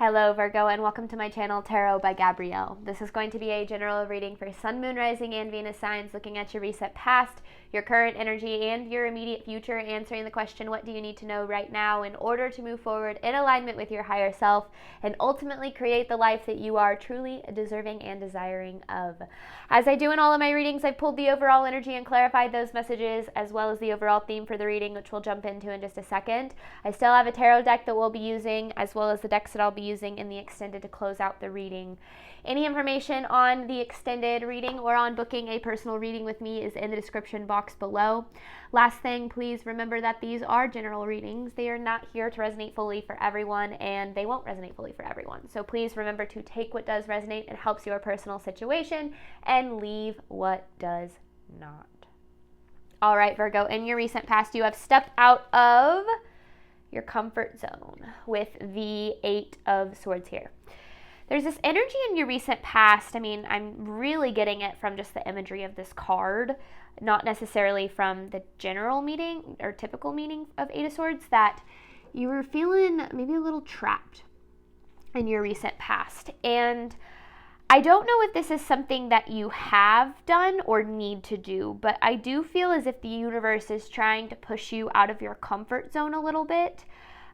Hello Virgo, and welcome to my channel Tarot by Gabrielle. This is going to be a general reading for Sun, Moon, Rising, and Venus signs, looking at your recent past, your current energy, and your immediate future, answering the question, what do you need to know right now in order to move forward in alignment with your higher self and ultimately create the life that you are truly deserving and desiring of. As I do in all of my readings, I've pulled the overall energy and clarified those messages, as well as the overall theme for the reading, which we'll jump into in just a second. I still have a tarot deck that we'll be using, as well as the decks that I'll be using in the extended to close out the reading. Any information on the extended reading or on booking a personal reading with me is in the description box below. Last thing, please remember that these are general readings. They are not here to resonate fully for everyone, and they won't resonate fully for everyone. So please remember to take what does resonate and helps your personal situation and leave what does not. All right, Virgo, in your recent past, you have stepped out of your comfort zone with the Eight of Swords here. There's this energy in your recent past. I mean, I'm really getting it from just the imagery of this card, not necessarily from the general meaning or typical meaning of Eight of Swords, that you were feeling maybe a little trapped in your recent past. And I don't know if this is something that you have done or need to do, but I do feel as if the universe is trying to push you out of your comfort zone a little bit.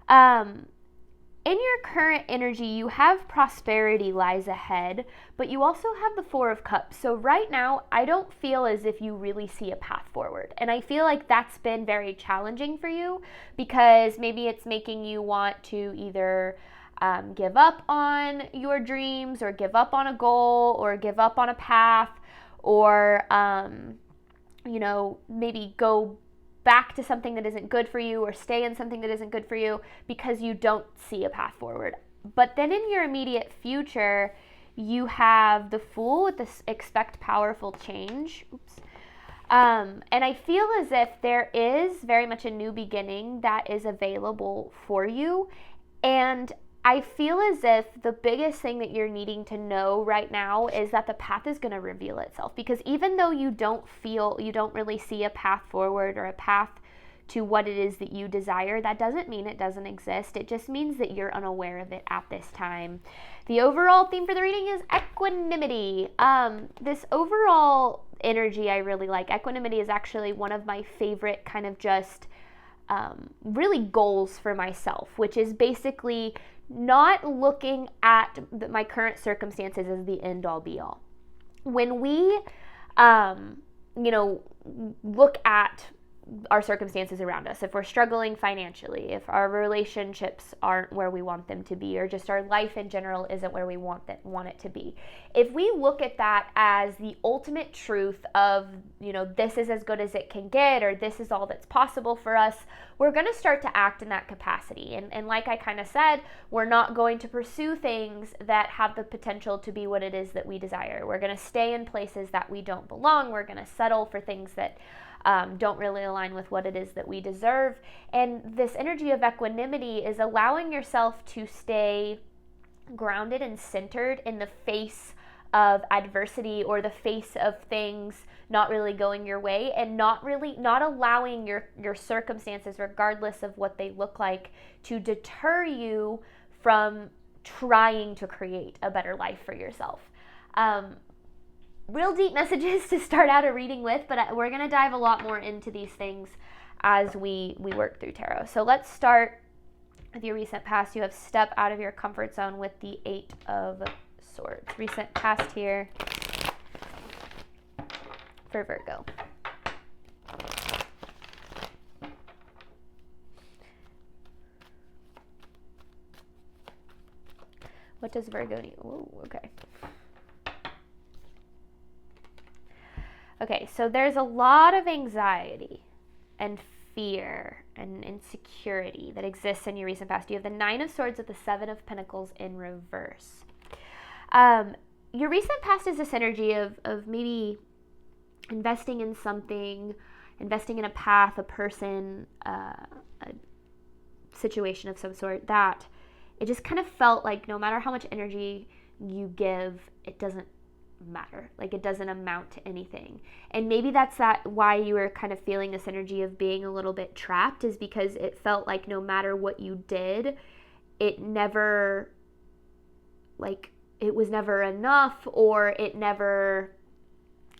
In your current energy, you have prosperity lies ahead, but you also have the Four of Cups. So right now, I don't feel as if you really see a path forward. And I feel like that's been very challenging for you, because maybe it's making you want to either give up on your dreams, or give up on a goal, or give up on a path, or, maybe go back to something that isn't good for you, or stay in something that isn't good for you because you don't see a path forward. But then in your immediate future, you have the Fool with this expect powerful change. And I feel as if there is very much a new beginning that is available for you. And I feel as if the biggest thing that you're needing to know right now is that the path is going to reveal itself. Because even though you don't really see a path forward or a path to what it is that you desire, that doesn't mean it doesn't exist. It just means that you're unaware of it at this time. The overall theme for the reading is equanimity. This overall energy I really like. Equanimity is actually one of my favorite kind of just really goals for myself, which is basically not looking at my current circumstances as the end all be all. When we, look at our circumstances around us, if we're struggling financially, if our relationships aren't where we want them to be, or just our life in general isn't where we want it to be, if we look at that as the ultimate truth of, this is as good as it can get, or this is all that's possible for us, we're going to start to act in that capacity. And like I kind of said, we're not going to pursue things that have the potential to be what it is that we desire. We're going to stay in places that we don't belong. We're going to settle for things that don't really align with what it is that we deserve. And this energy of equanimity is allowing yourself to stay grounded and centered in the face of adversity, or the face of things not really going your way, and not allowing your circumstances, regardless of what they look like, to deter you from trying to create a better life for yourself. Real deep messages to start out a reading with, but we're going to dive a lot more into these things as we work through tarot. So let's start with your recent past. You have stepped out of your comfort zone with the Eight of Swords. Recent past here for Virgo. What does Virgo need? Ooh, okay. Okay, so there's a lot of anxiety and fear and insecurity that exists in your recent past. You have the Nine of Swords with the Seven of Pentacles in reverse. Your recent past is this energy of maybe investing in something, investing in a path, a person, a situation of some sort, that it just kind of felt like no matter how much energy you give, it doesn't matter. Like, it doesn't amount to anything. And maybe that's why you were kind of feeling this energy of being a little bit trapped, is because it felt like no matter what you did, it never like it was never enough, or it never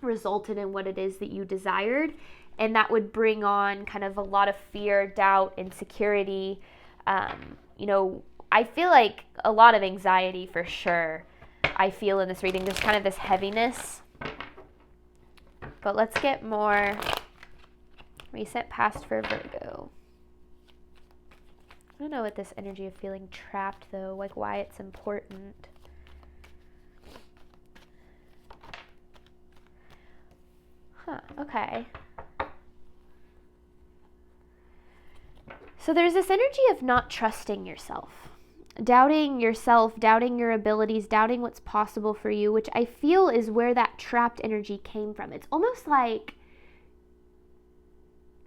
resulted in what it is that you desired. And that would bring on kind of a lot of fear, doubt, insecurity. I feel like a lot of anxiety for sure. I feel in this reading, there's kind of this heaviness. But let's get more recent past for Virgo. I don't know what this energy of feeling trapped, though, like why it's important. Okay. So there's this energy of not trusting yourself, doubting your abilities, doubting what's possible for you, which I feel is where that trapped energy came from. It's almost like,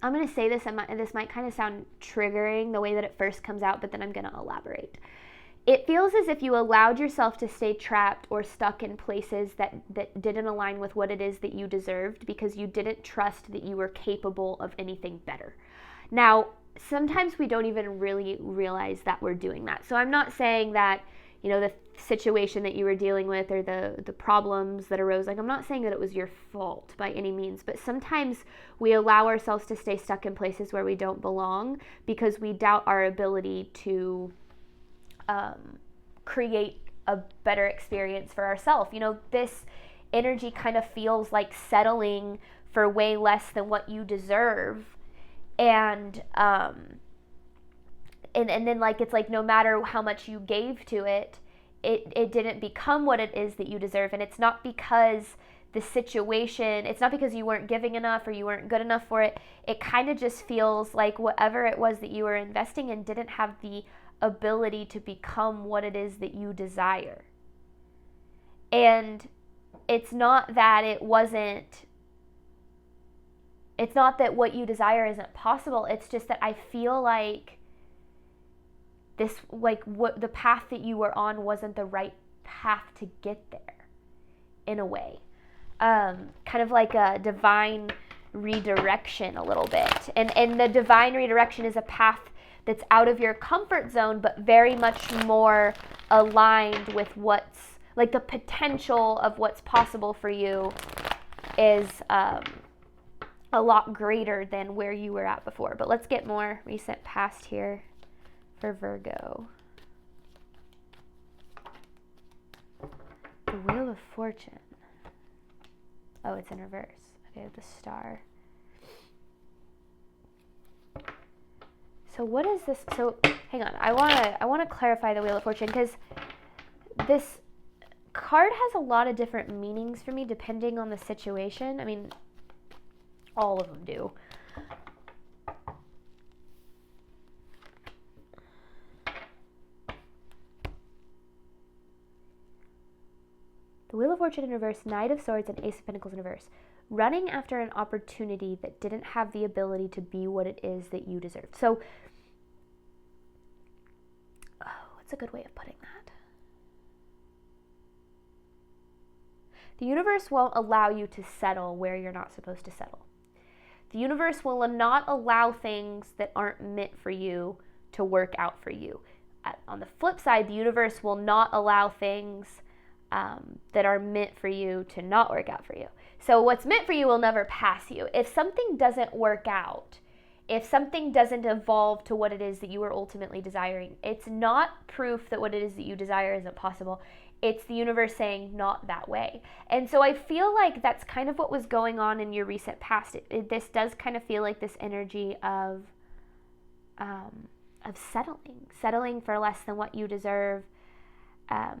I'm going to say this, and this might kind of sound triggering the way that it first comes out, but then I'm going to elaborate. It feels as if you allowed yourself to stay trapped or stuck in places that didn't align with what it is that you deserved, because you didn't trust that you were capable of anything better. Now, sometimes we don't even really realize that we're doing that. So I'm not saying that, the situation that you were dealing with or the problems that arose, like I'm not saying that it was your fault by any means, but sometimes we allow ourselves to stay stuck in places where we don't belong because we doubt our ability to create a better experience for ourselves. This energy kind of feels like settling for way less than what you deserve. And then like, it's like no matter how much you gave to it, it didn't become what it is that you deserve. And it's not because the situation, it's not because you weren't giving enough or you weren't good enough for it. It kind of just feels like whatever it was that you were investing in didn't have the ability to become what it is that you desire. And it's not that it's not that what you desire isn't possible. It's just that I feel like what the path that you were on wasn't the right path to get there, in a way. Kind of like a divine redirection a little bit. And the divine redirection is a path that's out of your comfort zone, but very much more aligned with what's, like the potential of what's possible for you is a lot greater than where you were at before. But let's get more recent past here for Virgo. The Wheel of Fortune. Oh, it's in reverse. Okay, the Star. So what is this? So hang on. I want to clarify the Wheel of Fortune, because this card has a lot of different meanings for me depending on the situation. I mean, all of them do. The Wheel of Fortune in reverse, Knight of Swords, and Ace of Pentacles in reverse. Running after an opportunity that didn't have the ability to be what it is that you deserve. So, what's a good way of putting that? The universe won't allow you to settle where you're not supposed to settle. The universe will not allow things that aren't meant for you to work out for you. On the flip side, the universe will not allow things that are meant for you to not work out for you. So what's meant for you will never pass you. If something doesn't work out, if something doesn't evolve to what it is that you are ultimately desiring, it's not proof that what it is that you desire isn't possible. It's the universe saying, not that way. And so I feel like that's kind of what was going on in your recent past. This does kind of feel like this energy of settling for less than what you deserve,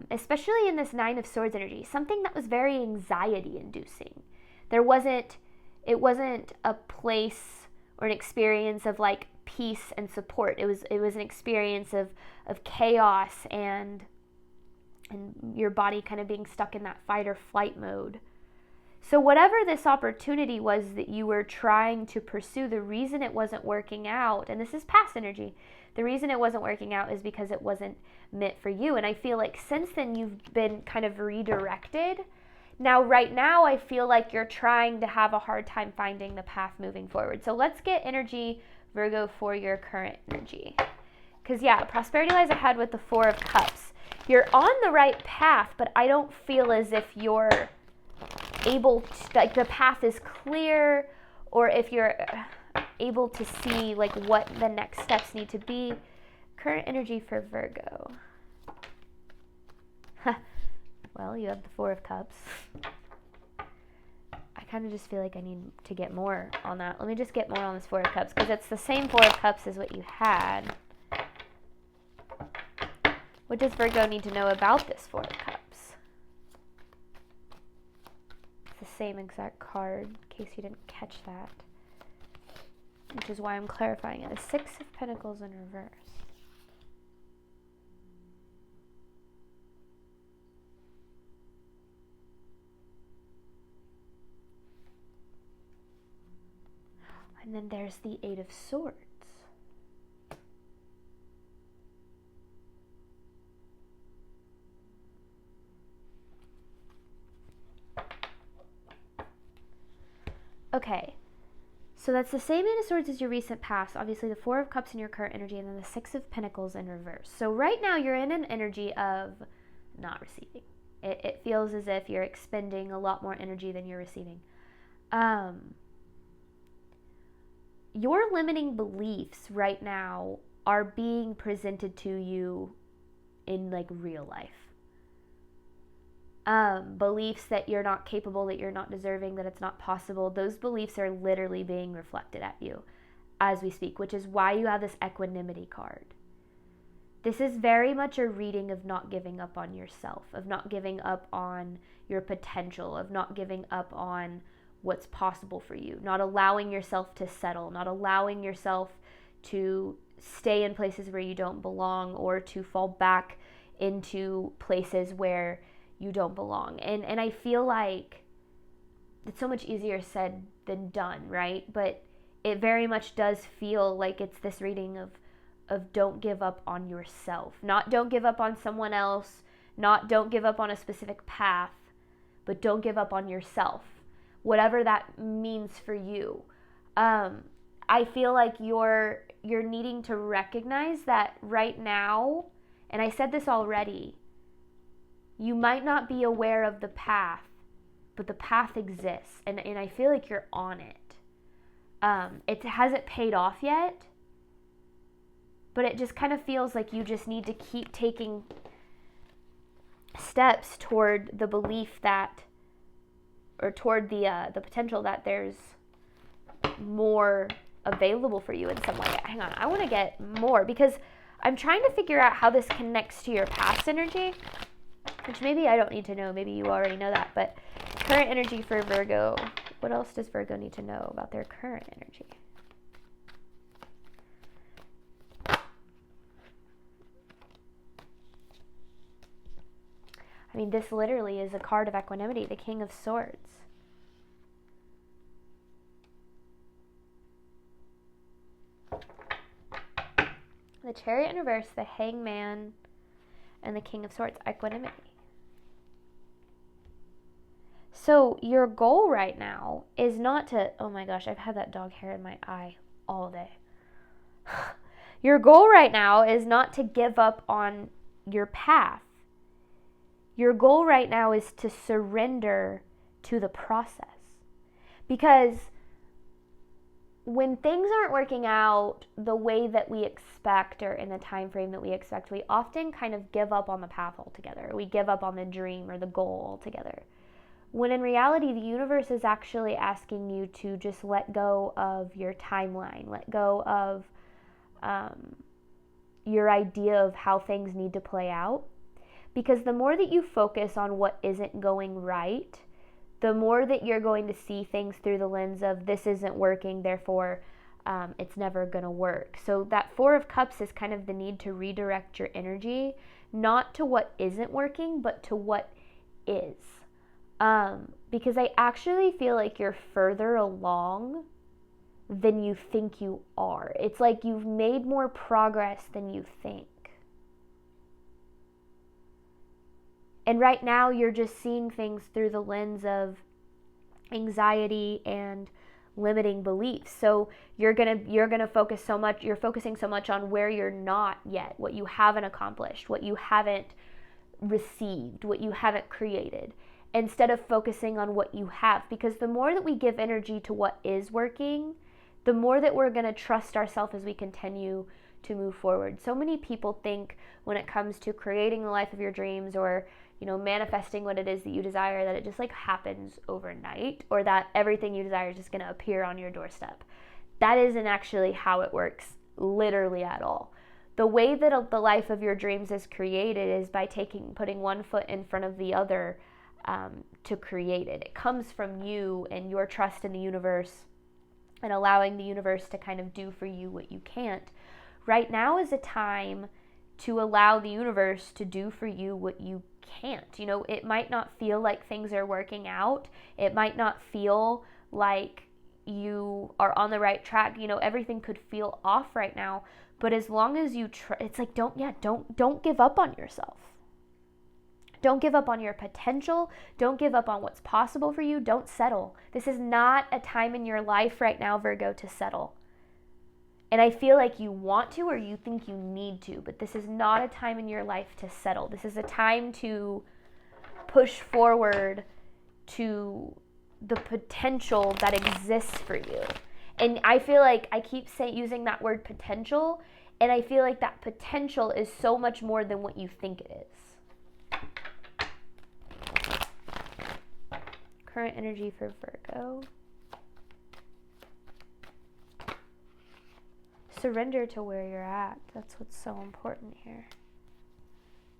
especially in this Nine of Swords energy, something that was very anxiety-inducing. It wasn't a place or an experience of like peace and support. It was an experience of chaos and your body kind of being stuck in that fight or flight mode. So whatever this opportunity was that you were trying to pursue, the reason it wasn't working out, and this is past energy, the reason it wasn't working out is because it wasn't meant for you. And I feel like since then you've been kind of redirected. Now, right now, I feel like you're trying to have a hard time finding the path moving forward. So let's get energy, Virgo, for your current energy. Because, yeah, prosperity lies ahead with the Four of Cups. you're on the right path, but I don't feel as if you're able to, like the path is clear, or if you're able to see like what the next steps need to be. Current energy for Virgo. Well, you have the Four of Cups. I kind of just feel like I need to get more on that. Let me just get more on this Four of Cups, because it's the same Four of Cups as what you had. What does Virgo need to know about this Four of Cups? It's the same exact card, in case you didn't catch that. Which is why I'm clarifying it. The Six of Pentacles in reverse. And then there's the Eight of Swords. Okay, so that's the same Eight of Swords as your recent past. Obviously, the Four of Cups in your current energy, and then the Six of Pentacles in reverse. So right now, you're in an energy of not receiving. It feels as if you're expending a lot more energy than you're receiving. Your limiting beliefs right now are being presented to you in like real life. Beliefs that you're not capable, that you're not deserving, that it's not possible. Those beliefs are literally being reflected at you as we speak, which is why you have this equanimity card. This is very much a reading of not giving up on yourself, of not giving up on your potential, of not giving up on what's possible for you, not allowing yourself to settle, not allowing yourself to stay in places where you don't belong, or to fall back into places where you don't belong. And I feel like it's so much easier said than done, right? But it very much does feel like it's this reading of don't give up on yourself. Not don't give up on someone else, not don't give up on a specific path, but don't give up on yourself. Whatever that means for you. I feel like you're needing to recognize that right now, and I said this already, you might not be aware of the path, but the path exists, and I feel like you're on it. It hasn't paid off yet, but it just kind of feels like you just need to keep taking steps toward the belief that, or toward the potential that there's more available for you in some way. Hang on, I want to get more, because I'm trying to figure out how this connects to your past energy, which maybe I don't need to know. Maybe you already know that. But current energy for Virgo. What else does Virgo need to know about their current energy? I mean, this literally is a card of equanimity, the King of Swords. The Chariot in reverse, the Hangman, and the King of Swords, equanimity. So your goal right now is not to, oh my gosh, I've had that dog hair in my eye all day. Your goal right now is not to give up on your path. Your goal right now is to surrender to the process. Because when things aren't working out the way that we expect, or in the time frame that we expect, we often kind of give up on the path altogether. We give up on the dream or the goal altogether. When in reality, the universe is actually asking you to just let go of your timeline, let go of your idea of how things need to play out. Because the more that you focus on what isn't going right, the more that you're going to see things through the lens of this isn't working, therefore it's never going to work. So that Four of Cups is kind of the need to redirect your energy, not to what isn't working, but to what is. Because I actually feel like you're further along than you think you are. It's like you've made more progress than you think. And right now you're just seeing things through the lens of anxiety and limiting beliefs. So you're gonna focus so much, you're focusing so much on where you're not yet, what you haven't accomplished, what you haven't received, what you haven't created, instead of focusing on what you have. Because the more that we give energy to what is working, the more that we're going to trust ourselves as we continue to move forward. So many people think when it comes to creating the life of your dreams, or manifesting what it is that you desire, that it just like happens overnight, or that everything you desire is just going to appear on your doorstep. That isn't actually how it works, literally at all. The way that the life of your dreams is created is by putting one foot in front of the other to create it. It comes from you and your trust in the universe, and allowing the universe to kind of do for you what you can't. Right now is a time to allow the universe to do for you what you can't. It might not feel like things are working out. It might not feel like you are on the right track. Everything could feel off right now, but as long as you it's like, don't give up on yourself. Don't give up on your potential. Don't give up on what's possible for you. Don't settle. This is not a time in your life right now, Virgo, to settle. And I feel like you want to, or you think you need to, but this is not a time in your life to settle. This is a time to push forward to the potential that exists for you. And I feel like I keep using that word potential, and I feel like that potential is so much more than what you think it is. Current energy for Virgo. Surrender to where you're at. That's what's so important here.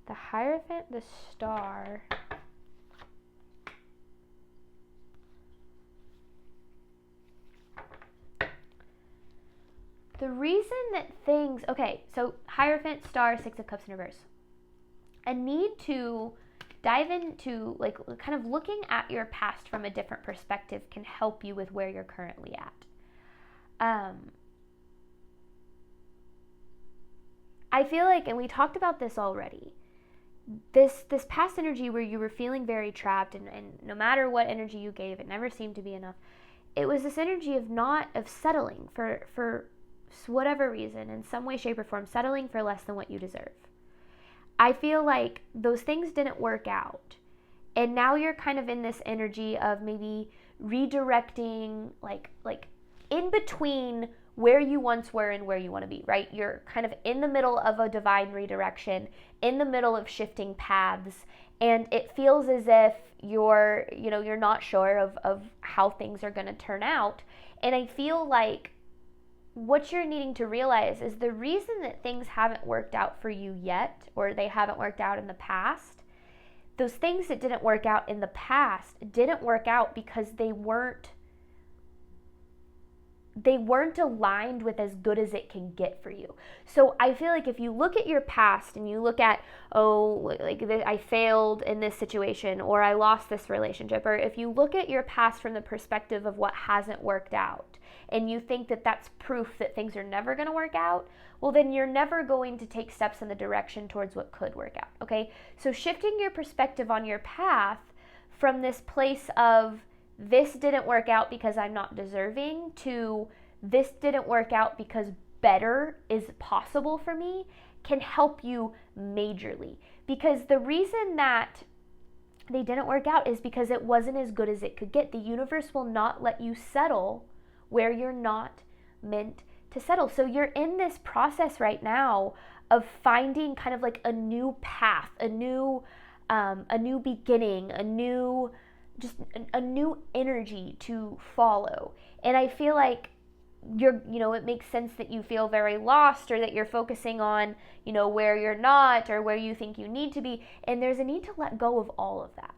The Hierophant, the Star. The reason that things, so Hierophant, Star, Six of Cups in reverse. A need to dive into, kind of looking at your past from a different perspective can help you with where you're currently at. I feel like, and we talked about this already, this past energy where you were feeling very trapped, and no matter what energy you gave, it never seemed to be enough. It was this energy of settling for whatever reason, in some way, shape, or form, settling for less than what you deserve. I feel like those things didn't work out. And now you're kind of in this energy of maybe redirecting, like in between where you once were and where you want to be, right? You're kind of in the middle of a divine redirection, in the middle of shifting paths, and it feels as if you're not sure of how things are going to turn out. And I feel like what you're needing to realize is the reason that things haven't worked out for you yet, or they haven't worked out in the past, those things that didn't work out in the past didn't work out because they weren't aligned with as good as it can get for you. So I feel like if you look at your past and you look at, I failed in this situation, or I lost this relationship, or if you look at your past from the perspective of what hasn't worked out, and you think that that's proof that things are never going to work out, well, then you're never going to take steps in the direction towards what could work out, okay? So shifting your perspective on your path from this place of, this didn't work out because I'm not deserving, to this didn't work out because better is possible for me, can help you majorly. Because the reason that they didn't work out is because it wasn't as good as it could get. The universe will not let you settle where you're not meant to settle. So you're in this process right now of finding kind of like a new path, a new beginning, a new energy to follow. And I feel like it makes sense that you feel very lost, or that you're focusing on, where you're not, or where you think you need to be. And there's a need to let go of all of that,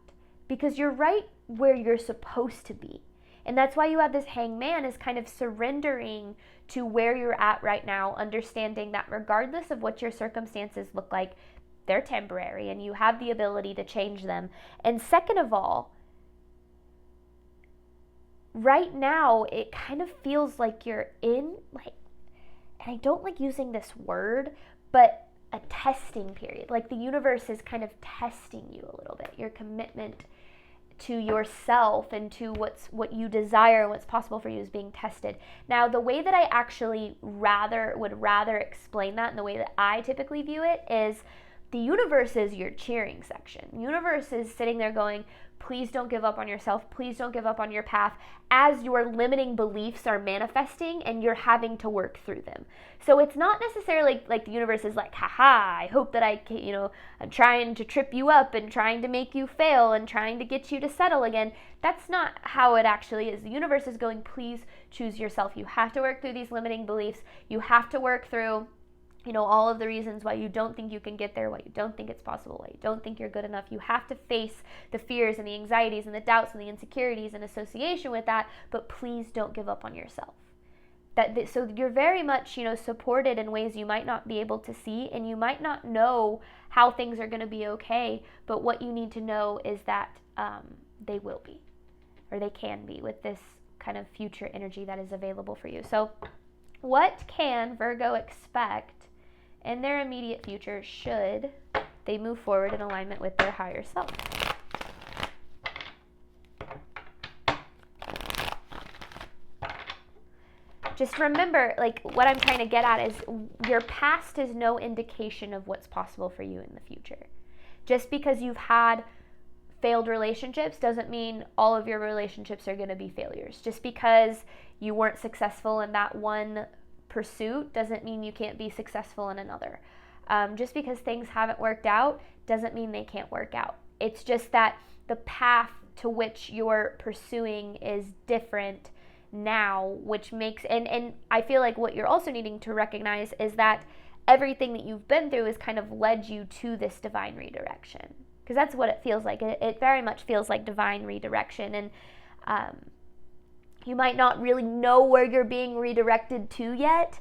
because you're right where you're supposed to be. And that's why you have this Hangman, is kind of surrendering to where you're at right now, understanding that regardless of what your circumstances look like, they're temporary and you have the ability to change them. And second of all, right now, it kind of feels like you're in, and I don't like using this word, but a testing period. Like the universe is kind of testing you a little bit. Your commitment to yourself and to what you desire and what's possible for you is being tested. Now, the way that I actually would rather explain that, and the way that I typically view it, is the universe is your cheering section. The universe is sitting there going, please don't give up on yourself. Please don't give up on your path, as your limiting beliefs are manifesting and you're having to work through them. So it's not necessarily like the universe is like, haha, I hope that I can, I'm trying to trip you up and trying to make you fail and trying to get you to settle again. That's not how it actually is. The universe is going, please choose yourself. You have to work through these limiting beliefs. You have to work through all of the reasons why you don't think you can get there, why you don't think it's possible, why you don't think you're good enough. You have to face the fears and the anxieties and the doubts and the insecurities in association with that, but please don't give up on yourself. So you're very much, supported in ways you might not be able to see, and you might not know how things are going to be okay, but what you need to know is that they will be, or they can be, with this kind of future energy that is available for you. So what can Virgo expect in their immediate future should they move forward in alignment with their higher self? Just remember, what I'm trying to get at is your past is no indication of what's possible for you in the future. Just because you've had failed relationships doesn't mean all of your relationships are going to be failures. Just because you weren't successful in that one pursuit doesn't mean you can't be successful in another. Just because things haven't worked out doesn't mean they can't work out. It's just that the path to which you're pursuing is different now, which makes, and I feel like what you're also needing to recognize is that everything that you've been through has kind of led you to this divine redirection. Because that's what it feels like. It very much feels like divine redirection. And you might not really know where you're being redirected to yet,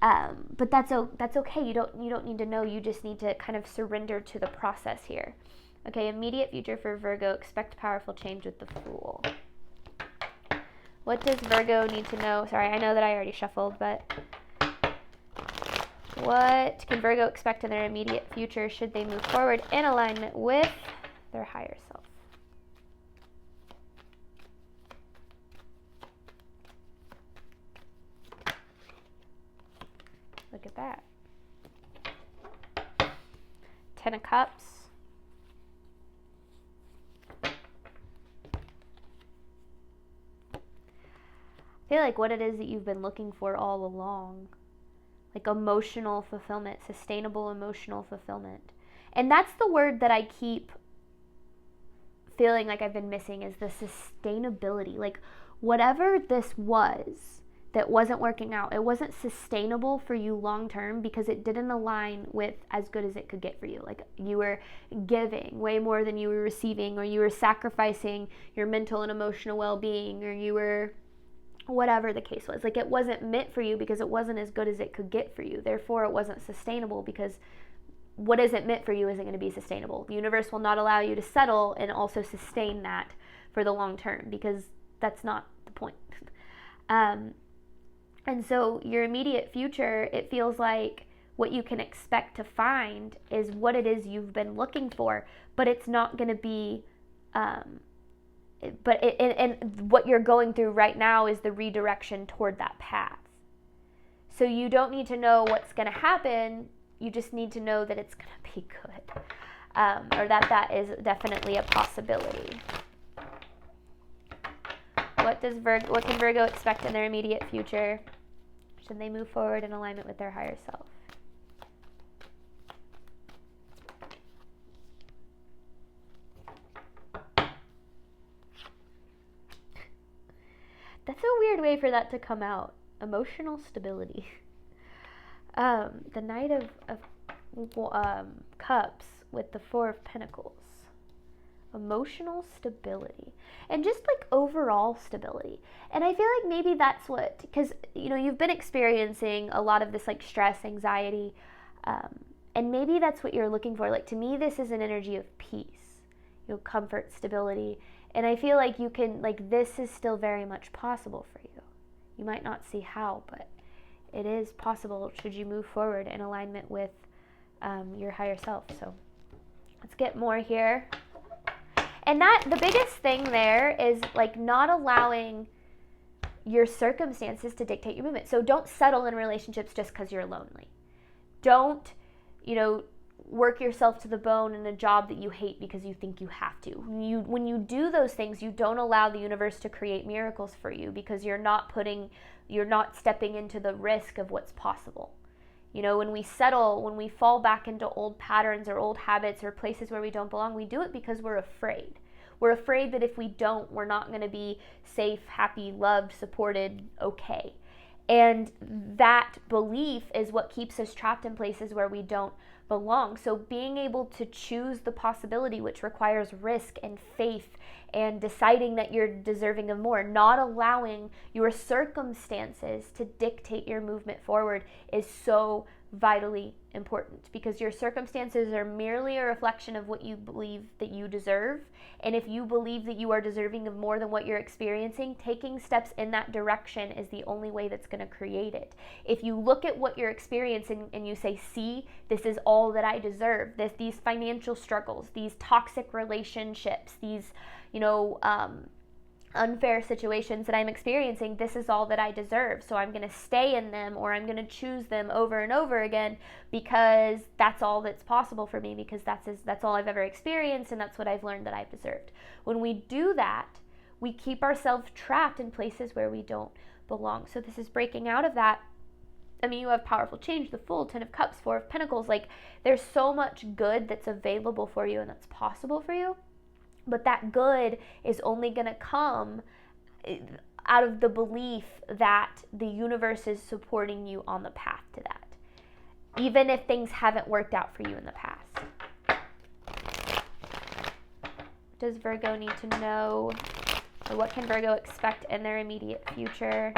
but that's okay. You don't need to know. You just need to kind of surrender to the process here. Okay, immediate future for Virgo. Expect powerful change with the Fool. What does Virgo need to know? Sorry, I know that I already shuffled, but what can Virgo expect in their immediate future should they move forward in alignment with their higher self? Look at that. 10 of Cups. I feel like what it is that you've been looking for all along. Like emotional fulfillment, sustainable emotional fulfillment. And that's the word that I keep feeling like I've been missing, is the sustainability. Like whatever this was that wasn't working out, it wasn't sustainable for you long term because it didn't align with as good as it could get for you. Like you were giving way more than you were receiving, or you were sacrificing your mental and emotional well-being, or you were whatever the case was. Like it wasn't meant for you because it wasn't as good as it could get for you. Therefore, it wasn't sustainable, because what isn't meant for you isn't going to be sustainable. The universe will not allow you to settle and also sustain that for the long term, because that's not the point. And so your immediate future, it feels like what you can expect to find is what it is you've been looking for, but it's not going to be, and what you're going through right now is the redirection toward that path. So you don't need to know what's going to happen. You just need to know that it's going to be good, or that is definitely a possibility. What can Virgo expect in their immediate future should they move forward in alignment with their higher self? That's a weird way for that to come out. Emotional stability. The Knight of Cups with the Four of Pentacles. Emotional stability. And just like overall stability. And I feel like maybe that's what, because you've been experiencing a lot of this like stress, anxiety, and maybe that's what you're looking for. Like to me, this is an energy of peace, comfort, stability. And I feel like you can, like, this is still very much possible for you. You might not see how, but it is possible should you move forward in alignment with your higher self. So let's get more here. And the biggest thing there is like not allowing your circumstances to dictate your movement. So don't settle in relationships just because you're lonely. Don't, work yourself to the bone in a job that you hate because you think you have to. When you do those things, you don't allow the universe to create miracles for you, because you're not stepping into the risk of what's possible. You know, when we settle, when we fall back into old patterns or old habits or places where we don't belong, we do it because we're afraid. We're afraid that if we don't, we're not going to be safe, happy, loved, supported, okay. And that belief is what keeps us trapped in places where we don't belong. So being able to choose the possibility, which requires risk and faith and deciding that you're deserving of more, not allowing your circumstances to dictate your movement forward, is so vitally important, because your circumstances are merely a reflection of what you believe that you deserve. And if you believe that you are deserving of more than what you're experiencing, taking steps in that direction is the only way that's going to create it. If you look at what you're experiencing and you say, see, this is all that I deserve, these financial struggles, these toxic relationships, these, unfair situations that I'm experiencing, this is all that I deserve. So I'm going to stay in them, or I'm going to choose them over and over again, because that's all that's possible for me, because that's all I've ever experienced, and that's what I've learned that I've deserved. When we do that, we keep ourselves trapped in places where we don't belong. So this is breaking out of that. I mean, you have powerful change, the Fool, 10 of Cups, 4 of Pentacles. Like, there's so much good that's available for you and that's possible for you. But that good is only going to come out of the belief that the universe is supporting you on the path to that, even if things haven't worked out for you in the past. Does Virgo need to know, or what can Virgo expect in their immediate future?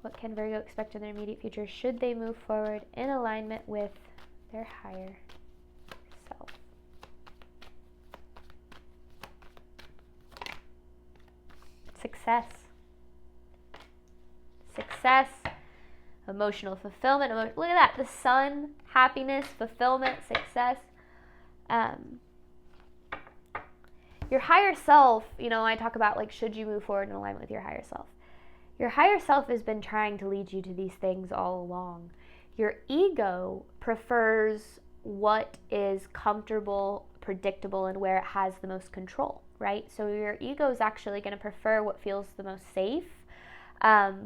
What can Virgo expect in their immediate future? Should they move forward in alignment with their higher self? Success, emotional fulfillment. Look at that. The Sun, happiness, fulfillment, success. Your higher self, I talk about, like, should you move forward in alignment with your higher self? Your higher self has been trying to lead you to these things all along. Your ego prefers what is comfortable, predictable, and where it has the most control, right? So your ego is actually going to prefer what feels the most safe,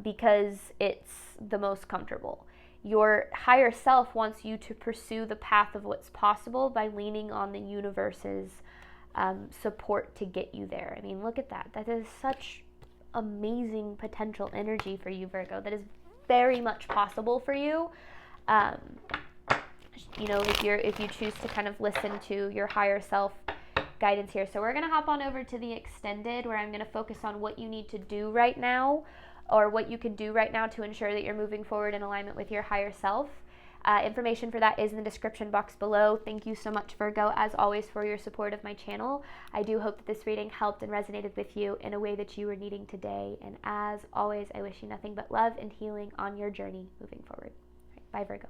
because it's the most comfortable. Your higher self wants you to pursue the path of what's possible by leaning on the universe's support to get you there. I mean, look at that. That is such amazing potential energy for you, Virgo. That is very much possible for you. If you choose to kind of listen to your higher self guidance here. So we're going to hop on over to the extended, where I'm going to focus on what you need to do right now, or what you can do right now to ensure that you're moving forward in alignment with your higher self. Information for that is in the description box below. Thank you so much, Virgo, as always, for your support of my channel. I do hope that this reading helped and resonated with you in a way that you were needing today. And as always, I wish you nothing but love and healing on your journey moving forward. Bye, Virgo.